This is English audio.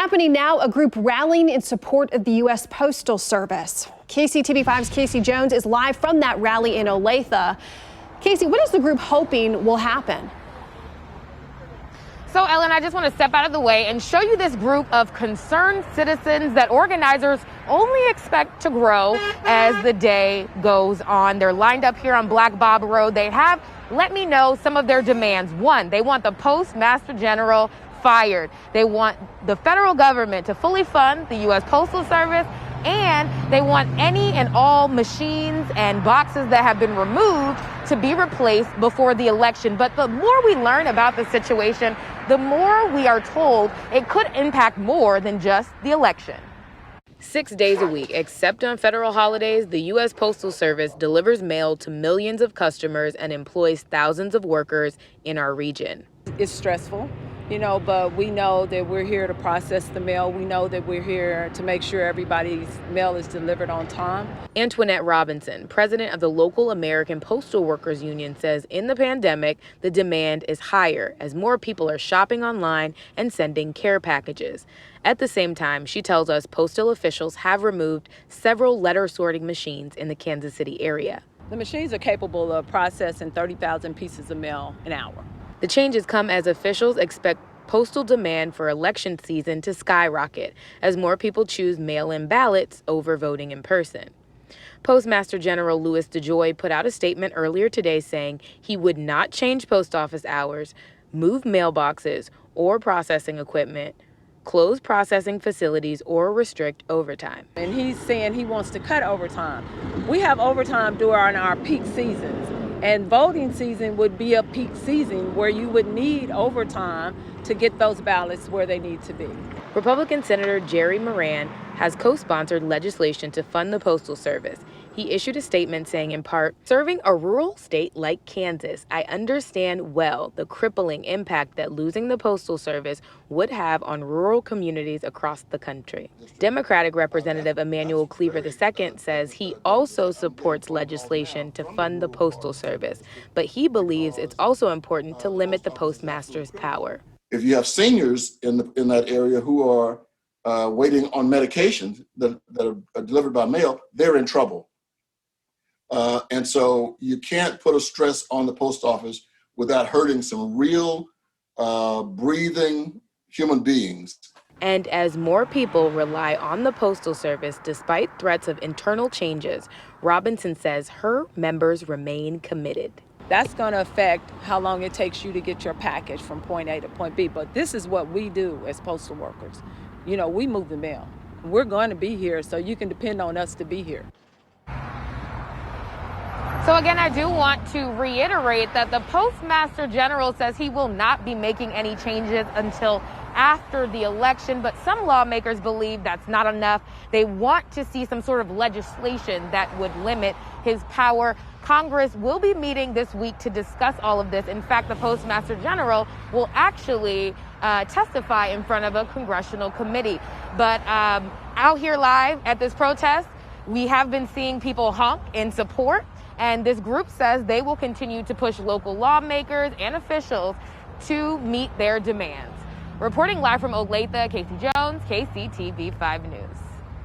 Happening now, a group rallying in support of the US Postal Service. KCTV5's Casey Jones is live from that rally in Olathe. Casey, what is the group hoping will happen? So, Ellen, I just want to step out of the way and show you this group of concerned citizens that organizers only expect to grow as the day goes on. They're lined up here on Black Bob Road. They have let me know some of their demands. One, they want the Postmaster General fired. They want the federal government to fully fund the US Postal Service, and they want any and all machines and boxes that have been removed to be replaced before the election. But the more we learn about the situation, the more we are told it could impact more than just the election. 6 days a week, except on federal holidays, the U.S. Postal Service delivers mail to millions of customers and employs thousands of workers in our region. It's stressful, but we know that we're here to process the mail. We know that we're here to make sure everybody's mail is delivered on time. Antoinette Robinson, president of the local American Postal Workers Union, says in the pandemic, the demand is higher as more people are shopping online and sending care packages. At the same time, she tells us postal officials have removed several letter sorting machines in the Kansas City area. The machines are capable of processing 30,000 pieces of mail an hour. The changes come as officials expect postal demand for election season to skyrocket as more people choose mail-in ballots over voting in person. Postmaster General Louis DeJoy put out a statement earlier today saying he would not change post office hours, move mailboxes or processing equipment, close processing facilities, or restrict overtime. And he's saying he wants to cut overtime. We have overtime during our peak seasons, and voting season would be a peak season where you would need overtime to get those ballots where they need to be. Republican Senator Jerry Moran has co-sponsored legislation to fund the Postal Service. He issued a statement saying, in part, "Serving a rural state like Kansas, I understand well the crippling impact that losing the Postal Service would have on rural communities across the country." Democratic Representative Emanuel Cleaver II says he also supports legislation to fund the Postal Service, but he believes it's also important to limit the postmaster's power. If you have seniors in that area who are waiting on medications that are delivered by mail, they're in trouble. And so you can't put a stress on the post office without hurting some real breathing human beings. And as more people rely on the Postal Service despite threats of internal changes, Robinson says her members remain committed. That's going to affect how long it takes you to get your package from point A to point B. But this is what we do as postal workers. We move the mail. We're going to be here, so you can depend on us to be here. So again, I do want to reiterate that the Postmaster General says he will not be making any changes until after the election, but some lawmakers believe that's not enough. They want to see some sort of legislation that would limit his power. Congress will be meeting this week to discuss all of this. In fact, the Postmaster General will actually testify in front of a congressional committee. But out here live at this protest, we have been seeing people honk in support. And this group says they will continue to push local lawmakers and officials to meet their demands. Reporting live from Olathe, Casey Jones, KCTV5 News.